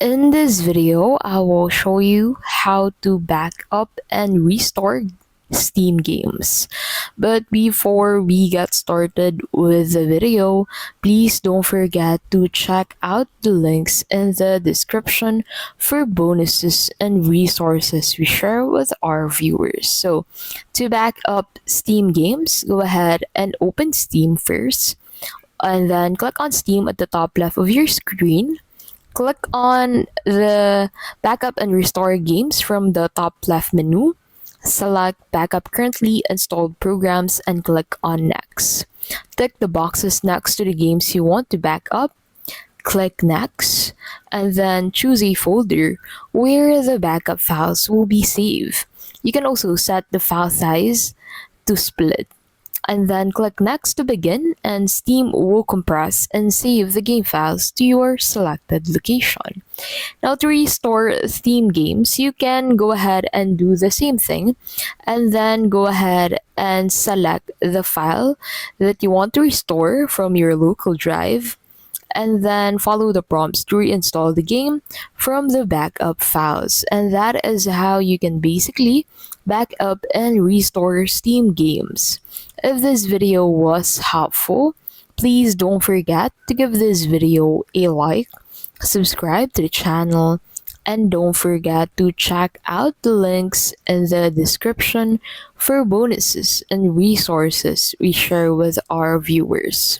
In this video, I will show you how to back up and restore Steam games. But before we get started with the video, please don't forget to check out the links in the description for bonuses and resources we share with our viewers. So, to back up Steam games, go ahead and open Steam first, and then click on Steam at the top left of your screen. Click on the Backup and Restore Games from the top left menu. Select Backup Currently Installed Programs and click on Next. Tick the boxes next to the games you want to back up. Click Next, and then choose a folder where the backup files will be saved. You can also set the file size to split, and then click Next to begin, and Steam will compress and save the game files to your selected location. Now, to restore Steam games, you can go ahead and do the same thing, and then go ahead and select the file that you want to restore from your local drive, and then follow the prompts to reinstall the game from the backup files. And that is how you can basically back up and restore Steam games. If this video was helpful, please don't forget to give this video a like, subscribe to the channel, and don't forget to check out the links in the description for bonuses and resources we share with our viewers.